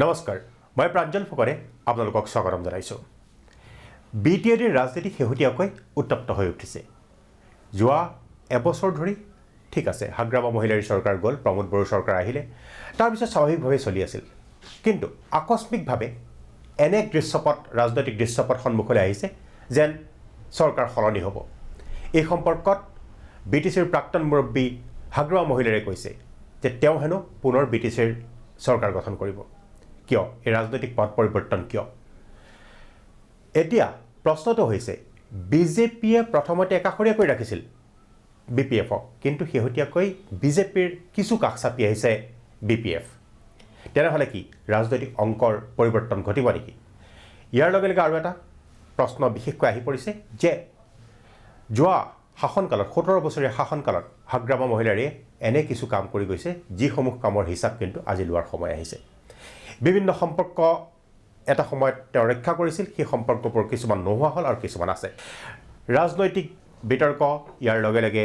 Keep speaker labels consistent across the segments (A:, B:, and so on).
A: নমস্কাৰ মই প্ৰাঞ্জল ফুকনে আপোনালোকক স্বাগতম জনাইছোঁ বিটিএডিৰ ৰাজনীতি শেহতীয়াকৈ উত্তপ্ত হৈ উঠিছে যোৱা এবছৰ ধৰি ঠিক আছে হাগ্ৰামা মহিলাৰী চৰকাৰ গ'ল প্ৰমোদ বড়ো চৰকাৰ আহিলে তাৰ পিছত স্বাভাৱিকভাৱে চলি আছিল কিন্তু আকস্মিকভাৱে এনে দৃশ্যপট ৰাজনৈতিক দৃশ্যপট সন্মুখলৈ আহিছে যেন চৰকাৰ সলনি হ'ব এই সম্পৰ্কত বিটিচিৰ প্ৰাক্তন মুৰব্বী হাগ্ৰামা মহিলাৰে কৈছে যে তেওঁ হেনো পুনৰ বিটিচিৰ চৰকাৰ গঠন কৰিব কিয় এই ৰাজনৈতিক পথ পৰিৱৰ্তন কিয় এতিয়া প্ৰশ্নটো হৈছে বিজেপিয়ে প্ৰথমতে একাষৰীয়াকৈ ৰাখিছিল বিপিএফক কিন্তু শেহতীয়াকৈ বিজেপিৰ কিছু কাষ চাপি আহিছে বিপিএফ তেনেহ'লে কি ৰাজনৈতিক অংকৰ পৰিৱৰ্তন ঘটিব নেকি ইয়াৰ লগে লগে আৰু এটা প্ৰশ্ন বিশেষকৈ আহি পৰিছে যে যোৱা শাসনকালত 17 বছৰীয়া শাসনকালত হাগ্ৰামা মহিলাৰে এনে কিছু কাম কৰি গৈছে যিসমূহ কামৰ হিচাপ কিন্তু আজি লোৱাৰ সময় আহিছে বিভিন্ন সম্পৰ্ক এটা সময়ত তেওঁ ৰক্ষা কৰিছিল সেই সম্পৰ্কবোৰ কিছুমান নোহোৱা হ'ল আৰু কিছুমান আছে ৰাজনৈতিক বিতৰ্ক ইয়াৰ লগে লগে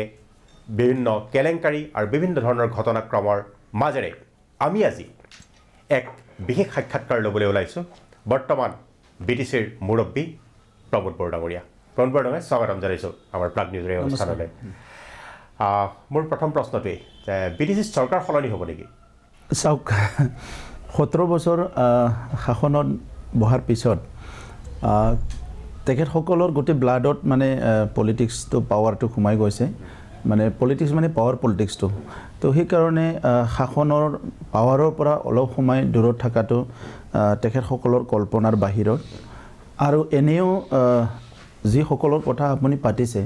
A: বিভিন্ন কেলেংকাৰী আৰু বিভিন্ন ধৰণৰ ঘটনাক্ৰমৰ মাজেৰে আমি আজি এক বিশেষ সাক্ষাৎকাৰ ল'বলৈ ওলাইছোঁ বৰ্তমান বিটিচিৰ মুৰব্বী প্ৰমোদ বড়ো ডাঙৰীয়া প্ৰমোদ বড়ো ডাঙৰীয়া স্বাগতম জনাইছোঁ আমাৰ প্ৰাগ নিউজৰ এই অনুষ্ঠানলৈ মোৰ প্ৰথম প্ৰশ্নটোৱেই যে বিটিচিৰ চৰকাৰ সলনি হ'ব নেকি
B: চাওক 17 বছৰ শাসনত বহাৰ পিছত তেখেতসকলৰ গোটেই ব্লাডত মানে পলিটিক্সটো পাৱাৰটো সোমাই গৈছে মানে পলিটিক্স মানে পাৱাৰ পলিটিক্সটো তো সেইকাৰণে শাসনৰ পাৱাৰৰ পৰা অলপ সময় দূৰত থকাটো তেখেতসকলৰ কল্পনাৰ বাহিৰত আৰু এনেও যিসকলৰ কথা আপুনি পাতিছে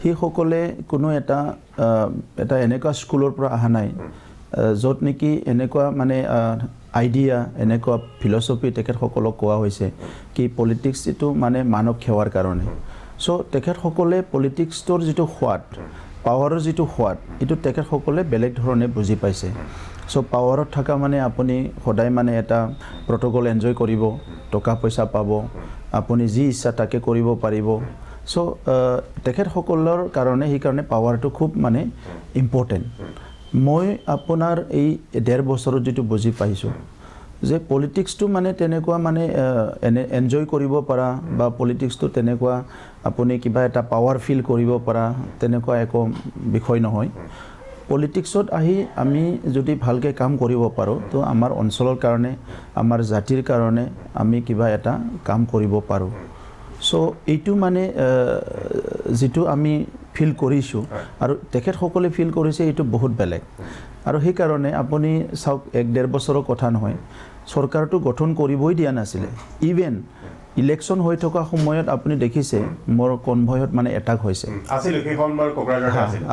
B: সেইসকলে কোনো এটা এনেকুৱা স্কুলৰ পৰা অহা নাই য'ত নেকি এনেকুৱা মানে আইডিয়া এনেকুৱা ফিলচফি তেখেতসকলক কোৱা হৈছে কি পলিটিক্স এইটো মানে মানৱ সেৱাৰ কাৰণে চ' তেখেতসকলে পলিটিক্সটোৰ যিটো সোৱাদ পাৱাৰৰ যিটো সোৱাদ এইটো তেখেতসকলে বেলেগ ধৰণে বুজি পাইছে চ' পাৱাৰত থকা মানে আপুনি সদায় মানে এটা প্ৰট'কল এনজয় কৰিব টকা পইচা পাব আপুনি যি ইচ্ছা তাকে কৰিব পাৰিব চ' তেখেতসকলৰ কাৰণে সেইকাৰণে পাৱাৰটো খুব মানে ইম্পৰ্টেণ্ট মই আপোনাৰ এই 1.5 বছৰত যিটো বুজি পাইছোঁ যে পলিটিক্সটো মানে তেনেকুৱা মানে এনজয় কৰিব পৰা বা পলিটিক্সটো তেনেকুৱা আপুনি কিবা এটা পাৱাৰ ফিল কৰিব পৰা তেনেকুৱা একো বিষয় নহয় পলিটিক্সত আহি আমি যদি ভালকৈ কাম কৰিব পাৰোঁ তো আমাৰ অঞ্চলৰ কাৰণে আমাৰ জাতিৰ কাৰণে আমি কিবা এটা কাম কৰিব পাৰোঁ চ' এইটো মানে যিটো আমি ফিল কৰিছোঁ আৰু তেখেতসকলে ফিল কৰিছে এইটো বহুত বেলেগ আৰু সেইকাৰণে আপুনি চাওক 1.5 বছৰৰ কথা নহয় চৰকাৰটো গঠন কৰিবই দিয়া নাছিলে ইভেন ইলেকশ্যন হৈ থকা সময়ত আপুনি দেখিছে মোৰ কনভয়ত মানে এটাক হৈছে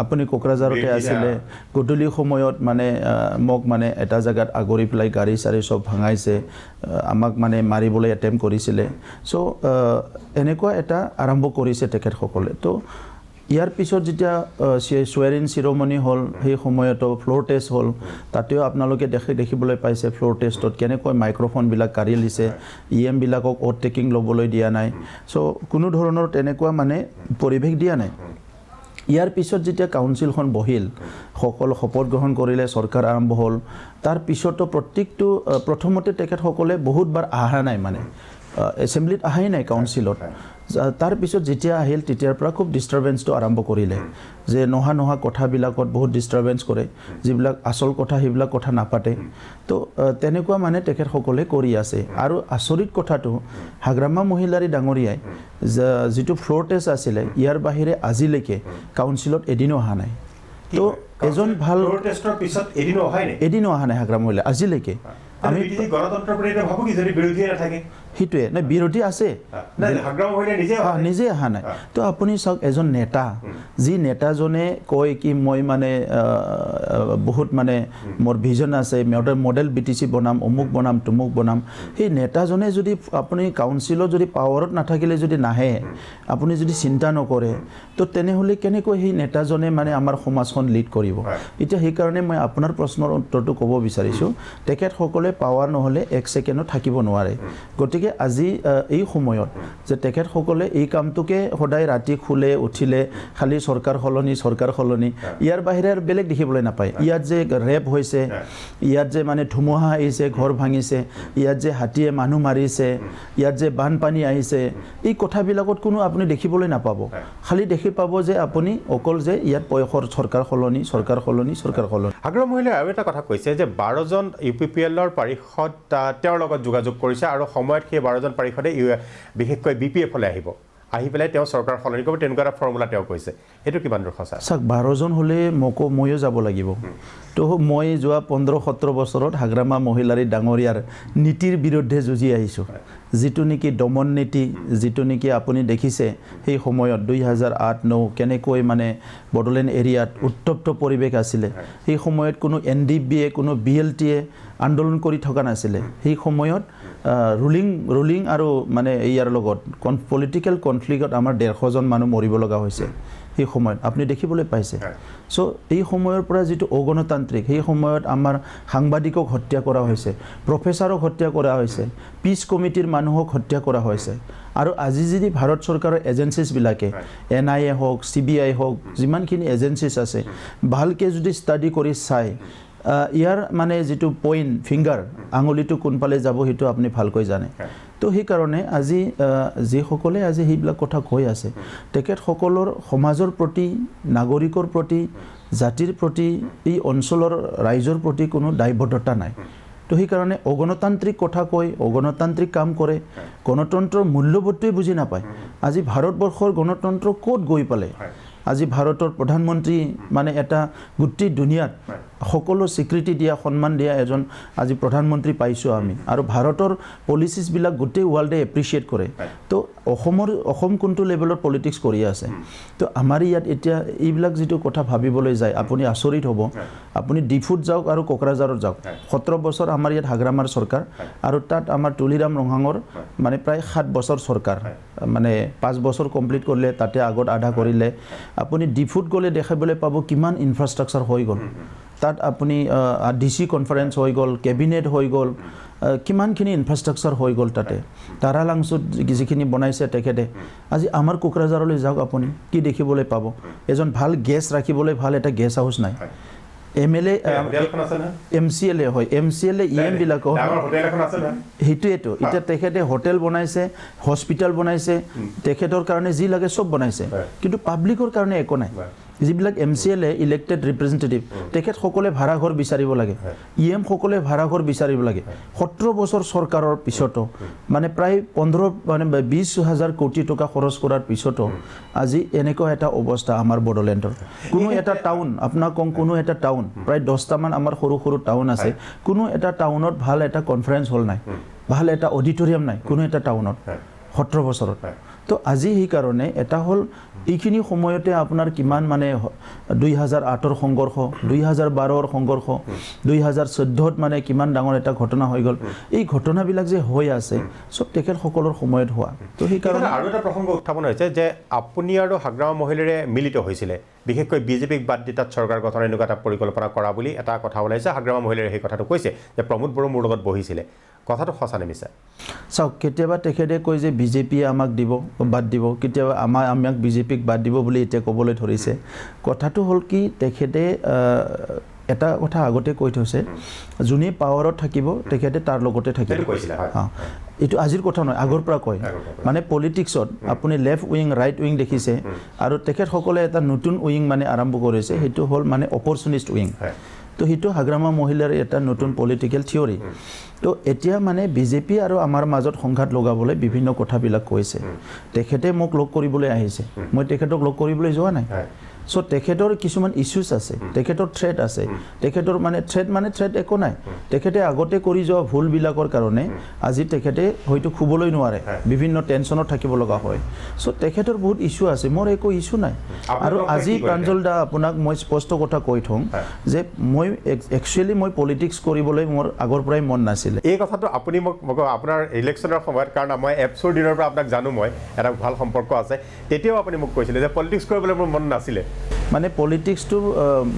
B: আপুনি কোকৰাঝাৰতে আছিলে গধূলি সময়ত মানে মোক মানে এটা জেগাত আগৰি পেলাই গাড়ী চাৰি চব ভাঙাইছে আমাক মানে মাৰিবলৈ এটেম্প কৰিছিলে চ' এনেকুৱা এটা আৰম্ভ কৰিছে তেখেতসকলে তো ইয়াৰ পিছত যেতিয়া সোৱেৰিং চিৰমনি হ'ল সেই সময়তো ফ্ল'ৰ টেষ্ট হ'ল তাতেও আপোনালোকে দেখিবলৈ পাইছে ফ্ল'ৰ টেষ্টত কেনেকৈ মাইক্ৰফোনবিলাক কাঢ়ি লৈছে EM-বিলাকক অ'ভাৰটেকিং ল'বলৈ দিয়া নাই চ' কোনো ধৰণৰ তেনেকুৱা মানে পৰিৱেশ দিয়া নাই ইয়াৰ পিছত যেতিয়া কাউন্সিলখন বহিল সকলো শপত গ্ৰহণ কৰিলে চৰকাৰ আৰম্ভ হ'ল তাৰ পিছতো প্ৰত্যেকটো প্ৰথমতে তেখেতসকলে বহুতবাৰ অহা নাই মানে এছেম্বলিত অহাই নাই কাউন্সিলত তাৰ পিছত যেতিয়া আহিল তেতিয়াৰ পৰা খুব ডিষ্টাৰবেন্সটো আৰম্ভ কৰিলে যে নহা কথাবিলাকত বহুত ডিষ্টাৰবেন্স কৰে যিবিলাক আচল কথা সেইবিলাক কথা নাপাতে তো তেনেকুৱা মানে তেখেতসকলে কৰি আছে আৰু আচৰিত কথাটো হাগ্ৰামা মহিলাৰী ডাঙৰীয়াই যিটো ফ্ল'ৰ টেষ্ট আছিলে ইয়াৰ বাহিৰে আজিলৈকে কাউন্সিলত এদিনো অহা নাই তো এজন ভাল এদিনো অহা নাই হাগ্ৰামা মহিলা আজিলৈকে আমি
A: গণতন্ত্ৰৰ পৰা ভাবো কি যদি বিৰোধী নাথাকে
B: সেইটোৱে নাই বিৰোধী আছে নিজে অহা নাই তো আপুনি চাওক এজন নেতা যি নেতাজনে কয় কি মই মানে বহুত মানে মোৰ ভিজন আছে মডেল বিটিচি বনাম অমুক বনাম তমুক বনাম সেই নেতাজনে যদি আপুনি কাউন্সিলত যদি পাৱাৰত নাথাকিলে যদি নাহে আপুনি যদি চিন্তা নকৰে তো তেনেহ'লে কেনেকৈ সেই নেতাজনে মানে আমাৰ সমাজখন লিড কৰিব এতিয়া সেইকাৰণে মই আপোনাৰ প্ৰশ্নৰ উত্তৰটো ক'ব বিচাৰিছোঁ তেখেতসকলে পাৱাৰ নহ'লে 1 ছেকেণ্ডত থাকিব নোৱাৰে গতিকে গতিকে আজি এই সময়ত যে তেখেতসকলে এই কামটোকে সদায় ৰাতি শুলে উঠিলে খালি চৰকাৰ সলনি ইয়াৰ বাহিৰে আৰু বেলেগ দেখিবলৈ নাপায় ইয়াত যে ৰেপ হৈছে ইয়াত যে মানে ধুমুহা আহিছে ঘৰ ভাঙিছে ইয়াত যে হাতীয়ে মানুহ মাৰিছে ইয়াত যে বানপানী আহিছে এই কথাবিলাকত কোনো আপুনি দেখিবলৈ নাপাব খালি দেখি পাব যে আপুনি অকল যে ইয়াত চৰকাৰ সলনি
A: হাগ্ৰামা মহিলাই আৰু এটা কথা কৈছে যে 12জন UPPLৰ পাৰিষদ তেওঁৰ লগত যোগাযোগ কৰিছে আৰু সময়ত সেই 12জন পাৰিষদে বিশেষকৈ BPF-লৈ আহি পেলাই তেওঁ চৰকাৰ সলনি কৰিব তেনেকুৱা এটা ফৰ্মুলা তেওঁ কৈছে এইটো কিমান দূৰ সঁচা
B: চাওক 12জন হ'লে ময়ো যাব লাগিব তো মই যোৱা 15-17 বছৰত হাগ্ৰামা মহিলাৰী ডাঙৰীয়াৰ নীতিৰ বিৰুদ্ধে যুঁজি আহিছোঁ যিটো নেকি দমন নীতি যিটো নেকি আপুনি দেখিছে সেই সময়ত 2008-9 কেনেকৈ মানে বড়োলেণ্ড এৰিয়াত উত্তপ্ত পৰিৱেশ আছিলে সেই সময়ত কোনো NDBA কোনো BLT-য়ে আন্দোলন কৰি থকা নাছিলে সেই সময়ত ৰুলিং আৰু মানে ইয়াৰ লগত পলিটিকেল কনফ্লিক্টত আমাৰ 150জন মানুহ মৰিব লগা হৈছে সেই সময়ত আপুনি দেখিবলৈ পাইছে সো এই সময়ৰ পৰা যেটো অগণতান্ত্ৰিক সেই সময়ত আমাৰ সাংবাদিকক হত্যা কৰা হৈছে প্ৰফেসৰক হত্যা কৰা হৈছে পিস কমিটিৰ মানুহক হত্যা কৰা হৈছে আৰু আজি যদি ভাৰত চৰকাৰৰ এজেন্সিজ বিলাকে NIA হওক CBI হওক যিমানখিনি এজেন্সিজ আছে ভালকে যদি ষ্টাডি কৰি চাই ইয়াৰ মানে যেটো পইণ্ট ফিংগাৰ আঙুলিটো কোনফালে যাব হেতু আপুনি ভালকৈ জানে তো সেই কাৰণে আজি যে সকলে আজি সেইবিলাক কথা কৈ আছে তেখেত সকলৰ সমাজৰ প্ৰতি নাগৰিকৰ প্ৰতি জাতিৰ প্ৰতি এই অঞ্চলৰ ৰাইজৰ প্ৰতি কোনো দায়বদ্ধতা নাই তো সেই কাৰণে অগণতান্ত্ৰিক কথা কৈ অগণতান্ত্ৰিক কাম কৰে গণতন্ত্ৰৰ মূল্যবোধটোই বুজি নাপায় আজি ভাৰতবৰ্ষৰ গণতন্ত্ৰ ক'ত গৈ পালে আজি ভাৰতৰ প্ৰধানমন্ত্ৰী মানে এটা গোটেই দুনিয়াত সকলো স্বীকৃতি দিয়া সন্মান দিয়া এজন আজি প্ৰধানমন্ত্ৰী পাইছো আমি আৰু ভাৰতৰ পলিচিছ বিলাক গোটেই ওয়াৰ্ল্ডে এপ্ৰিচিয়েট কৰে তো অসম কোনটো লেভেলৰ পলিটিক্স কৰি আছে তো আমাৰ ইয়াত এতিয়া এইবিলাক যেটো কথা ভাবিবলৈ যায় আপুনি আচৰিত হ'ব আপুনি ডিফুট যাওক আৰু কোকৰাঝাৰত যাওক 17 বছৰ আমাৰ ইয়াত হাগ্ৰামাৰ চৰকাৰ আৰু তাত আমাৰ তুলিৰাম ৰংহাঙৰ মানে প্ৰায় 7 বছৰ চৰকাৰ মানে 5 বছৰ কমপ্লিট কৰিলে তাতে আগত আধা কৰিলে আপুনি ডিফুট গলে দেখাবলৈ পাব কিমান ইনফ্ৰাষ্ট্ৰাকচাৰ হৈ গল তাত আপুনি DC কনফাৰেন্স হৈ গল কেবিনেট হৈ গল কিমানখিনি ইনফ্ৰাষ্ট্ৰাকচাৰ হৈ গল তাতে তাৰালাংসুত যিখিনি বনাইছে তেখেতে আজি আমাৰ কোকৰাঝাৰলৈ যাওক আপুনি কি দেখিবলৈ পাব এজন ভাল গেছ ৰাখিবলৈ ভাল এটা গেছ হাউস নাই MLA MCLA হয় MCLA EM বিলাক হেতুৱেটো এটা তেখেতে হোটেল বনাইছে হস্পিটাল বনাইছে তেখেতৰ কাৰণে যি লাগে সব বনাইছে কিন্তু পাব্লিকৰ কাৰণে একো নাই যিবিলাক MCLA ইলেক্টেড ৰিপ্ৰেজেন্টেটিভ তেখেত সকলে ভাড়া ঘৰ বিচাৰিব লাগে EM সকলে ভাড়া ঘৰ বিচাৰিব লাগে 17 বছৰ চৰকাৰৰ পিছতো মানে প্ৰায় 15 মানে 20,000 কোটি টকা খৰচ কৰাৰ পিছতো আজি এনেকুৱা এটা অৱস্থা আমাৰ বড়োলেণ্ডৰ কোনো এটা টাউন আপোনাক কোনো এটা টাউন প্ৰায় 10টা মান আমাৰ সৰু টাউন আছে কোনো এটা টাউনত ভাল এটা কনফাৰেন্স হল নাই ভাল এটা অডিটৰিয়াম নাই কোনো এটা টাউনত 17 বছৰত তো আজি এই কাৰণে এটা হল এইখিনি সময়তে আপোনাৰ কিমান মানে 2008ৰ সংঘৰ্ষ 2012ৰ সংঘৰ্ষ 2014ত মানে কিমান ডাঙৰ এটা ঘটনা হৈ গল এই ঘটনাবিলাক যে হৈ আছে সব তেখেত সকলৰ সময়ত হোৱা তো সেই কাৰণে
A: আৰু এটা প্ৰসংগ উত্থাপন হৈছে যে আপুনি আৰু হাগ্ৰামা মহিলাৰে মিলিত হৈছিলে বিশেষকৈ বিজেপিক বাদ দি তাত চৰকাৰ গঠন এনেকুৱা এটা পৰিকল্পনা কৰা বুলি এটা কথা ওলাইছে হাগ্ৰামা মহিলাৰে সেই কথাটো কৈছে যে প্ৰমোদ বড়ো মোৰ লগত বহিছিলে কথাটো সঁচা নেমিছা
B: চাওক কেতিয়াবা তেখেতে কয় যে বিজেপিয়ে আমাক দিব বাদ দিব কেতিয়াবা আমাক বিজেপিক বাদ দিব বুলি এতিয়া ক'বলৈ ধৰিছে কথাটো হ'ল কি তেখেতে এটা কথা আগতে কৈ থৈছে যোনে পাৱাৰত থাকিব তেখেতে তাৰ লগতে থাকিব এইটো আজিৰ কথা নহয় আগৰ পৰা কয় মানে পলিটিক্সত আপুনি লেফট উইং ৰাইট উইং দেখিছে আৰু তেখেত সকলে এটা নতুন উইং মানে আৰম্ভ কৰিছে সেইটো হ'ল মানে অপৰচুনিষ্ট উইং তো হিটো হাগ্ৰামা মহিলাৰ এটা নতুন পলিটিক্যাল থিওৰি তো এতিয়া মানে বিজেপি আৰু আমাৰ মাজত সংঘাত লগাবলৈ বিভিন্ন কথাবিলাক কৈছে তেখেতে মোক লগ কৰিবলৈ আহিছে মই তেখেতক লগ কৰিবলৈ যোৱা নাই সো তেখেতৰ কিছুমান ইস্যুস আছে তেখেতৰ থ্ৰেট আছে তেখেতৰ মানে থ্ৰেট একো নাই তেখেতে আগতে কৰি যোৱা ভুল বিলাকৰ কাৰণে আজি তেখেতে হয়তো খুবলৈ নোৱাৰে বিভিন্ন টেনচনত থাকিব লগা হয় সো তেখেতৰ বহুত ইস্যু আছে মোৰ একো ইস্যু নাই আৰু আজি প্ৰাঞ্জল দা আপোনাক মই স্পষ্ট কথা কৈ থওঁ যে মই একচুয়ালি মই পলিটিক্স কৰিবলৈ মোৰ আগৰ পৰাই মন নাছিল
A: এই কথাটো আপুনি মোক আপোনাৰ ইলেকশ্যনৰ সময়ত কাৰণ মই এপছৰ দিনৰ পৰা আপোনাক জানো মই এটা ভাল সম্পৰ্ক আছে তেতিয়াও আপুনি মোক কৈছিলে যে পলিটিক্স কৰিবলৈ মোৰ মন নাছিলে
B: মানে পলিটিক্সটো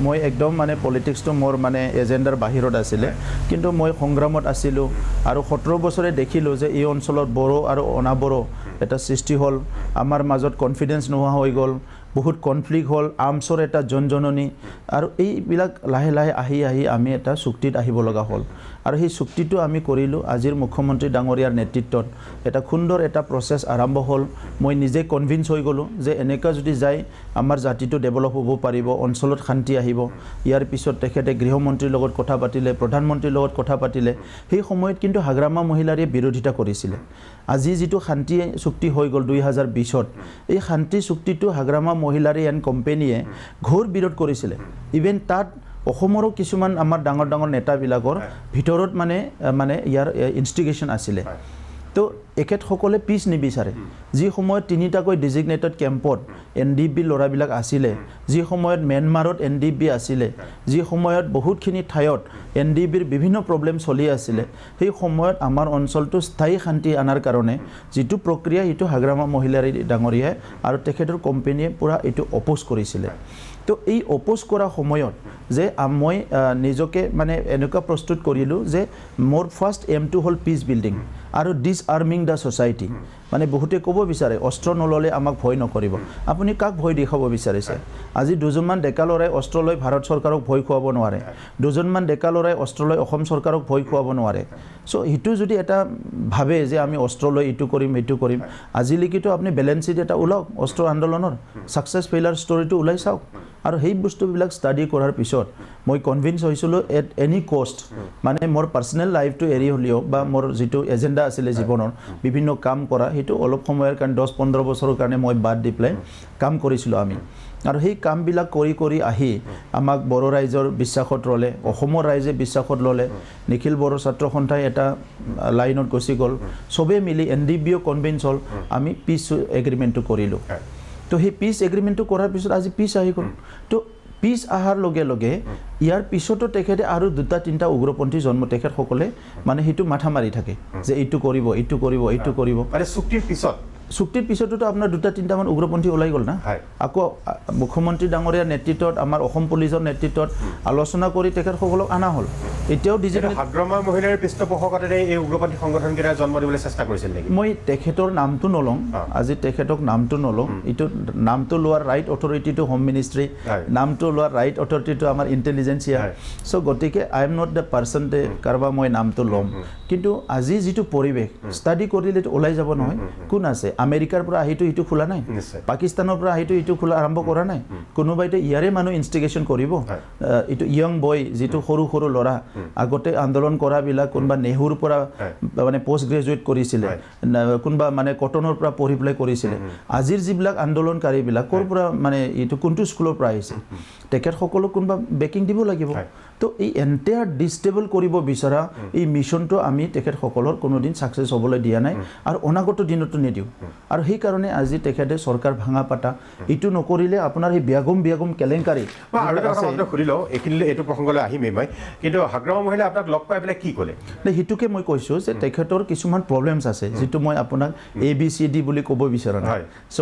B: মই একদম মানে পলিটিক্সটো মোৰ মানে এজেণ্ডাৰ বাহিৰত আছিলে কিন্তু মই সংগ্ৰামত আছিলোঁ আৰু 17 বছৰে দেখিলোঁ যে এই অঞ্চলত বড়ো আৰু অনাবড়ো এটা সৃষ্টি হ'ল আমাৰ মাজত কনফিডেন্স নোহোৱা হৈ গ'ল বহুত কনফ্লিক্ট হ'ল আৰ্মছৰ এটা জনজননী আৰু এইবিলাক লাহে লাহে আহি আহি আমি এটা চুক্তিত আহিব লগা হ'ল আৰু সেই চুক্তিটো আমি কৰিলোঁ আজিৰ মুখ্যমন্ত্ৰী ডাঙৰীয়াৰ নেতৃত্বত এটা সুন্দৰ এটা প্ৰচেছ আৰম্ভ হ'ল মই নিজে কনভিন্স হৈ গ'লোঁ যে এনেকুৱা যদি যায় আমাৰ জাতিটো ডেভেলপ হ'ব পাৰিব অঞ্চলত শান্তি আহিব ইয়াৰ পিছত তেখেতে গৃহমন্ত্ৰীৰ লগত কথা পাতিলে প্ৰধানমন্ত্ৰীৰ লগত কথা পাতিলে সেই সময়ত কিন্তু হাগ্ৰামা মহিলাৰে বিৰোধিতা কৰিছিলে আজি যিটো শান্তি চুক্তি হৈ গ'ল 2020ত এই শান্তি চুক্তিটো হাগ্ৰামা মহিলাৰী এণ্ড কোম্পানীয়ে ঘোৰ বিৰোধ কৰিছিলে ইভেন তাত অসমৰো কিছুমান আমাৰ ডাঙৰ ডাঙৰ নেতাবিলাকৰ ভিতৰত মানে ইয়াৰ ইনষ্টিগেশ্যন আছিলে তো এখেতসকলে পিছ নিবিচাৰে যি সময়ত 3টাকৈ ডিজিগনেটেড কেম্পত NDB ল'ৰাবিলাক আছিলে যি সময়ত ম্যানমাৰত NDB আছিলে যি সময়ত বহুতখিনি ঠাইত NDBৰ বিভিন্ন প্ৰব্লেম চলি আছিলে সেই সময়ত আমাৰ অঞ্চলটো স্থায়ী শান্তি আনাৰ কাৰণে যিটো প্ৰক্ৰিয়া এইটো হাগ্ৰামা মহিলাৰী ডাঙৰীয়াই আৰু তেখেতৰ কোম্পানীয়ে পুৰা এইটো অপোজ কৰিছিলে তো এই অপোজ কৰা সময়ত যে মই নিজকে মানে এনেকুৱা প্ৰস্তুত কৰিলোঁ যে মোৰ ফাৰ্ষ্ট এমটো হ'ল পিচ বিল্ডিং আৰু ডিসআৰ্মিং দ্য সোসাইটি মানে বহুতে ক'ব বিচাৰে অস্ত্ৰ নল'লে আমাক ভয় নকৰিব আপুনি কাক ভয় দেখাব বিচাৰিছে আজি দুজনমান ডেকা ল'ৰাই অস্ত্ৰ লৈ ভাৰত চৰকাৰক ভয় খুৱাব নোৱাৰে দুজনমান ডেকা ল'ৰাই অস্ত্ৰ লৈ অসম চৰকাৰক ভয় খুৱাব নোৱাৰে সো হিটো যদি এটা ভাবে যে আমি অস্ত্ৰ লৈ ইটো কৰিম আজিলৈকেতো আপুনি বেলেন্স শ্বীট এটা ওলাওক অস্ত্ৰ আন্দোলনৰ সাকসেছ ফেইলাৰ ষ্টৰিটো ওলাই চাওক আৰু সেই বস্তুবিলাক ষ্টাডি কৰাৰ পিছত মই কনভিন্স হৈছিলোঁ এট এনি কষ্ট মানে মোৰ পাৰ্সোনেল লাইফটো এৰি হ'লেও বা মোৰ যিটো এজেণ্ডা আছিলে জীৱনৰ বিভিন্ন কাম কৰা সেইটো অলপ সময়ৰ কাৰণে 10-15 বছৰৰ কাৰণে মই বাদ দি পেলাই কাম কৰিছিলোঁ আমি আৰু সেই কামবিলাক কৰি আহি আমাক বড়ো ৰাইজৰ বিশ্বাসত ৰলে অসমৰ ৰাইজে বিশ্বাসত ললে নিখিল বড়ো ছাত্ৰ সন্থাই এটা লাইনত গুচি গ'ল সবে মিলি NDBও কনভিন্স হ'ল আমি পিচ এগ্ৰিমেণ্টটো কৰিলোঁ তো সেই পিচ এগ্ৰিমেণ্টটো কৰাৰ পিছত আজি পিচ আহি গ'ল তো পিচ আহাৰ লগে লগে ইয়াৰ পিছতো তেখেতে আৰু 2-3টা উগ্ৰপন্থী জন্ম তেখেতসকলে মানে সেইটো মাথা মাৰি থাকে যে এইটো কৰিব
A: মানে
B: চুক্তিৰ পিছতো আপোনাৰ 2-3টামান উগ্ৰপন্থী ওলাই গ'ল না আকৌ মুখ্যমন্ত্ৰী ডাঙৰীয়াৰ নেতৃত্বত আমাৰ অসম পুলিচৰ নেতৃত্বত আলোচনা কৰি তেখেতসকলক আনা হ'ল এতিয়াও
A: হাগ্ৰামা মহিলাৰ পৃষ্ঠপোষকতাৰে এই উগ্ৰপন্থী সংগঠনকেইটা জন্ম দিবলৈ চেষ্টা কৰিছিল নেকি
B: মই তেখেতৰ নামটো নলওঁ আজি তেখেতক নামটো নলওঁ এইটো নামটো লোৱাৰ ৰাইট অথৰিটিটো হোম মিনিষ্ট্ৰী নামটো লোৱাৰ ৰাইট অথৰিটিটো আমাৰ ইণ্টেলিজেন্সিয়া সো গতিকে I am not the person দে কাৰোবাৰ মই নামটো ল'ম কিন্তু আজি যিটো পৰিৱেশ ষ্টাডি কৰিলে ওলাই যাব নহয় কোন আছে আমেৰিকাৰ পৰা আহিটো ইটো খোলা নাই পাকিস্তানৰ পৰা আহিটো ইটো খোলা আৰম্ভ কৰা নাই কোনোবাইতো ইয়াৰে মানুহ ইনষ্টিগেশ্যন কৰিব ইটো ইয়ং বয় যিটো সৰু সৰু ল'ৰা আগতে আন্দোলন কৰাবিলাক কোনোবা নেহুৰ পৰা মানে পোষ্ট গ্ৰেজুৱেট কৰিছিলে কোনোবা মানে কটনৰ পৰা পঢ়ি পেলাই কৰিছিলে আজিৰ যিবিলাক আন্দোলনকাৰীবিলাক ক'ৰ পৰা মানে এইটো কোনটো স্কুলৰ পৰা আহিছে তেখেতসকলক কোনোবা বেকিং দিব লাগিব তো এই এণ্টায়াৰ ডিষ্টেবল কৰিব বিচৰা এই মিছনটো আমি তেখেতসকলৰ কোনোদিন ছাকচেছ হ'বলৈ দিয়া নাই আৰু অনাগত দিনতো নিদিওঁ আৰু সেইকাৰণে আজি তেখেতে চৰকাৰ ভাঙা পাতা এইটো নকৰিলে আপোনাৰ সেই বিয়াগম কেলেংকাৰী
A: সুধিলোঁ এইটো প্ৰসংগলৈ আহিমেই মই কিন্তু হাগ্ৰামা মহিলা আপোনাক লগ পাই পেলাই কি ক'লে
B: সেইটোকে মই কৈছোঁ যে তেখেতৰ কিছুমান প্ৰব্লেমছ আছে যিটো মই আপোনাক ABCD বুলি ক'ব বিচৰা নাই চ'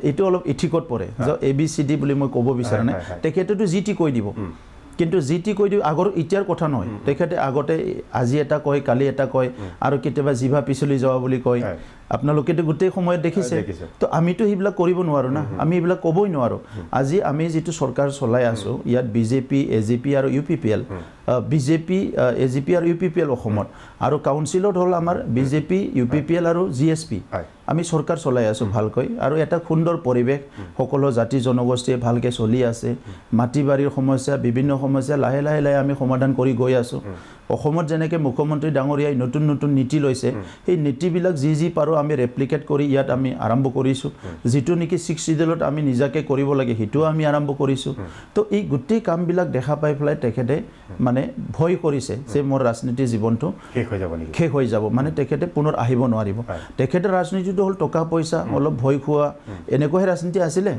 B: এইটো অলপ ইথিকত পৰে যে ABCD বুলি মই ক'ব বিচৰা নাই তেখেতেতো যি টি কৈ দিব কিন্তু যি টি কৈ দিওঁ আগৰ এতিয়াৰ কথা নহয় তেখেতে আগতে আজি এটা কয় কালি এটা কয় আৰু কেতিয়াবা জিভা পিছলি যোৱা বুলি কয় আপোনালোকেতো গোটেই সময়ত দেখিছে তো আমিতো সেইবিলাক কৰিব নোৱাৰোঁ না আমি এইবিলাক ক'বই নোৱাৰোঁ আজি আমি যিটো চৰকাৰ চলাই আছোঁ ইয়াত BJP AGP আৰু UPPL BJP AGP আৰু UPPL অসমত আৰু কাউন্সিলত হ'ল আমাৰ BJP UPPL আৰু GSP আমি চৰকাৰ চলাই আছোঁ ভালকৈ আৰু এটা সুন্দৰ পৰিৱেশ সকলো জাতি জনগোষ্ঠীয়ে ভালকৈ চলি আছে মাটি বাৰীৰ সমস্যা বিভিন্ন সমস্যা লাহে লাহে আমি সমাধান কৰি গৈ আছোঁ অসমত যেনেকৈ মুখ্যমন্ত্ৰী ডাঙৰীয়াই নতুন নীতি লৈছে সেই নীতিবিলাক যি পাৰোঁ আমি ৰেপ্লিকেট কৰি ইয়াত আমি আৰম্ভ কৰিছোঁ যিটো নেকি 6 চিডিউলত আমি নিজাকে কৰিব লাগে সেইটোও আমি আৰম্ভ কৰিছোঁ তো এই গোটেই কামবিলাক দেখা পাই পেলাই তেখেতে মানে ভয় কৰিছে যে মোৰ ৰাজনীতি জীৱনটো শেষ হৈ যাব মানে তেখেতে পুনৰ আহিব নোৱাৰিব তেখেতে ৰাজনীতিটো হ'ল টকা পইচা অলপ ভয় খোৱা এনেকুৱাহে ৰাজনীতি আছিলে